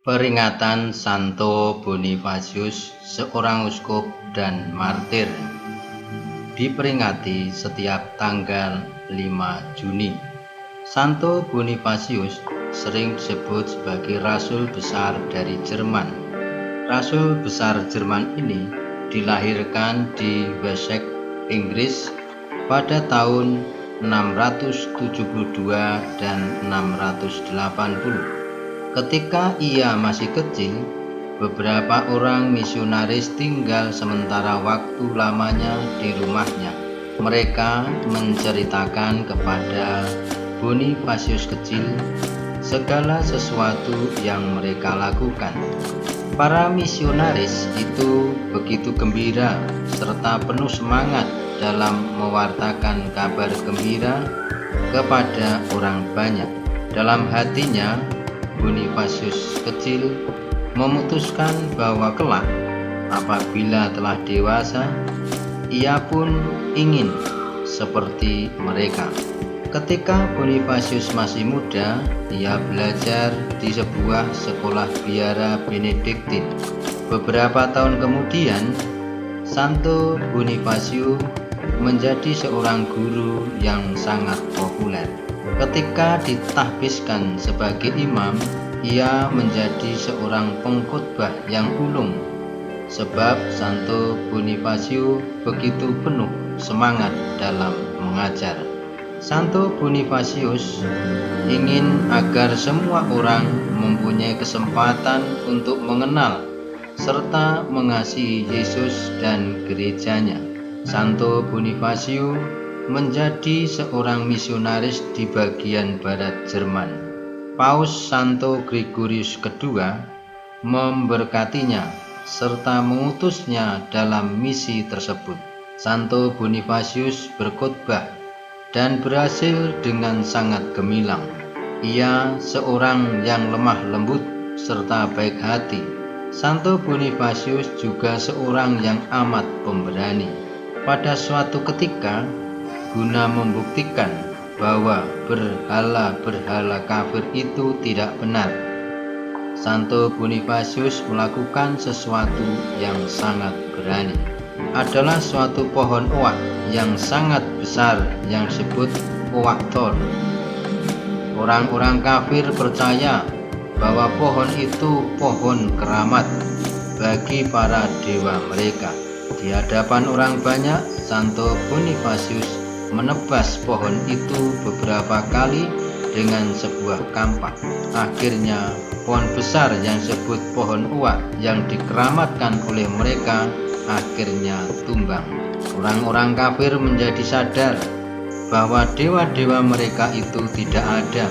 Peringatan Santo Bonifacius, seorang uskup dan martir, diperingati setiap tanggal 5 Juni. Santo Bonifacius sering disebut sebagai Rasul Besar dari Jerman. Rasul Besar Jerman ini dilahirkan di Wessex, Inggris pada tahun 672 dan 680. Ketika ia masih kecil, beberapa orang misionaris tinggal sementara waktu lamanya di rumahnya. Mereka menceritakan kepada Bonifacius kecil segala sesuatu yang mereka lakukan. Para misionaris itu begitu gembira serta penuh semangat dalam mewartakan kabar gembira kepada orang banyak. Dalam hatinya, Bonifacius kecil memutuskan bahwa kelak apabila telah dewasa, ia pun ingin seperti mereka. Ketika Bonifacius masih muda, ia belajar di sebuah sekolah biara Benediktin. Beberapa tahun kemudian, Santo Bonifacius menjadi seorang guru yang sangat populer. Ketika ditahbiskan sebagai imam, ia menjadi seorang pengkhotbah yang ulung, sebab Santo Bonifacius begitu penuh semangat dalam mengajar. Santo Bonifacius ingin agar semua orang mempunyai kesempatan untuk mengenal serta mengasihi Yesus dan gerejanya. Santo Bonifacius menjadi seorang misionaris di bagian barat Jerman. Paus Santo Gregorius II memberkatinya serta mengutusnya dalam misi tersebut. Santo Bonifacius berkhotbah dan berhasil dengan sangat gemilang. Ia seorang yang lemah lembut serta baik hati. Santo Bonifacius juga seorang yang amat pemberani. Pada suatu ketika, guna membuktikan bahwa berhala-berhala kafir itu tidak benar, Santo Bonifacius melakukan sesuatu yang sangat berani. Adalah suatu pohon oak yang sangat besar yang disebut oak thorn. Orang-orang kafir percaya bahwa pohon itu pohon keramat bagi para dewa mereka. Di hadapan orang banyak, Santo Bonifacius menebas pohon itu beberapa kali dengan sebuah kampak. Akhirnya pohon besar yang disebut pohon oak yang dikeramatkan oleh mereka akhirnya tumbang. Orang-orang kafir menjadi sadar bahwa dewa-dewa mereka itu tidak ada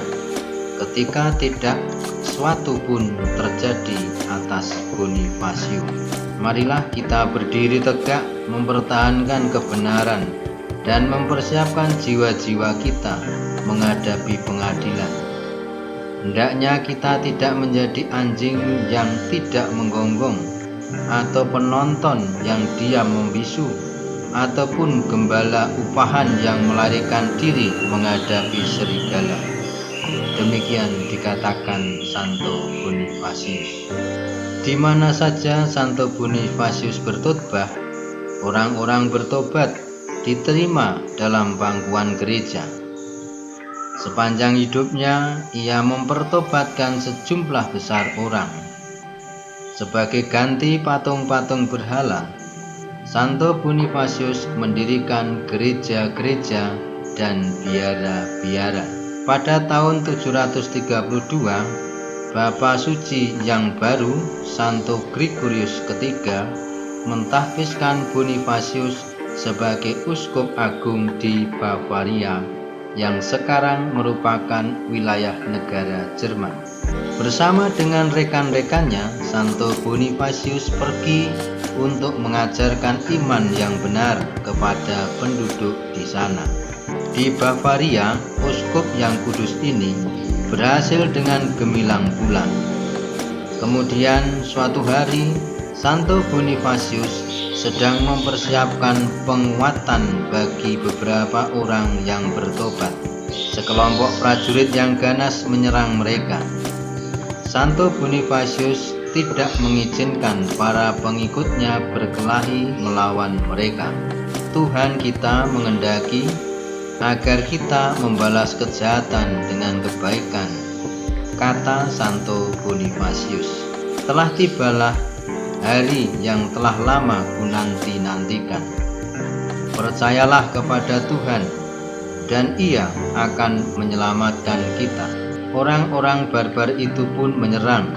ketika tidak sesuatu pun terjadi atas Bonifacius. Marilah kita berdiri tegak mempertahankan kebenaran dan mempersiapkan jiwa-jiwa kita menghadapi pengadilan. Hendaknya kita tidak menjadi anjing yang tidak menggonggong, atau penonton yang diam membisu, ataupun gembala upahan yang melarikan diri menghadapi serigala. Demikian dikatakan Santo Bonifacius. Di mana saja Santo Bonifacius berkhotbah, orang-orang bertobat, diterima dalam pangkuan gereja. Sepanjang hidupnya, ia mempertobatkan sejumlah besar orang. Sebagai ganti patung-patung berhala, Santo Bonifacius mendirikan gereja-gereja dan biara-biara. Pada tahun 732, Bapa Suci yang baru, Santo Gregorius III, mentahbiskan Bonifacius sebagai uskup agung di Bavaria yang sekarang merupakan wilayah negara Jerman. Bersama dengan rekan-rekannya, Santo Bonifacius pergi untuk mengajarkan iman yang benar kepada penduduk di sana. Di Bavaria, uskup yang kudus ini berhasil dengan gemilang bulan. Kemudian suatu hari, Santo Bonifacius sedang mempersiapkan penguatan bagi beberapa orang yang bertobat. Sekelompok prajurit yang ganas menyerang mereka. Santo Bonifasius tidak mengizinkan para pengikutnya berkelahi melawan mereka. Tuhan kita mengendaki agar kita membalas kejahatan dengan kebaikan, kata Santo Bonifasius. Telah tibalah hari yang telah lama ku nanti-nantikan. Percayalah kepada Tuhan, dan Ia akan menyelamatkan kita. Orang-orang barbar itu pun menyerang,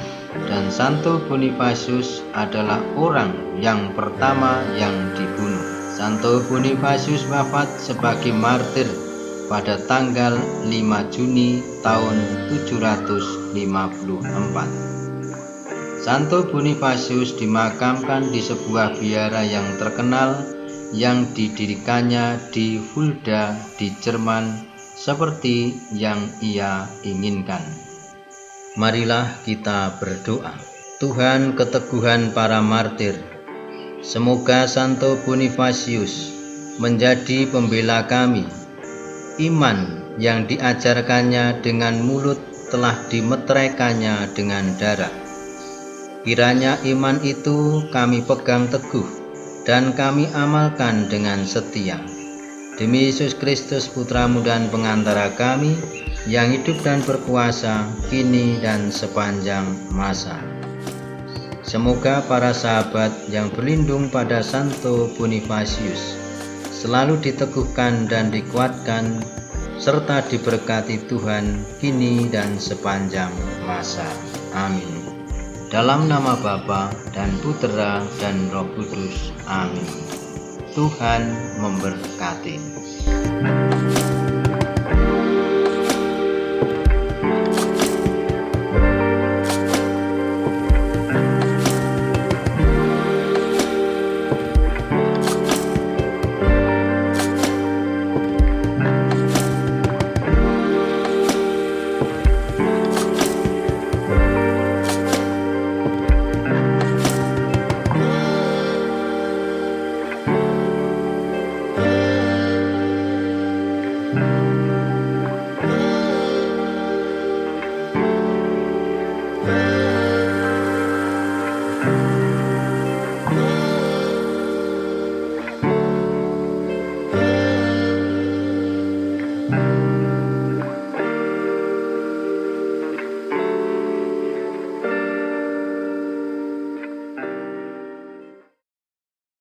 dan Santo Bonifasius adalah orang yang pertama yang dibunuh. Santo Bonifasius wafat sebagai martir pada tanggal 5 Juni tahun 754. Santo Bonifasius dimakamkan di sebuah biara yang terkenal yang didirikannya di Fulda di Jerman seperti yang ia inginkan. Marilah kita berdoa. Tuhan keteguhan para martir, semoga Santo Bonifasius menjadi pembela kami. Iman yang diajarkannya dengan mulut telah dimeteraikannya dengan darah. Kiranya iman itu kami pegang teguh dan kami amalkan dengan setia. Demi Yesus Kristus, Putramu dan pengantara kami, yang hidup dan berkuasa kini dan sepanjang masa. Semoga para sahabat yang berlindung pada Santo Bonifasius selalu diteguhkan dan dikuatkan, serta diberkati Tuhan kini dan sepanjang masa. Amin. Dalam nama Bapa dan Putera dan Roh Kudus. Amin. Tuhan memberkati.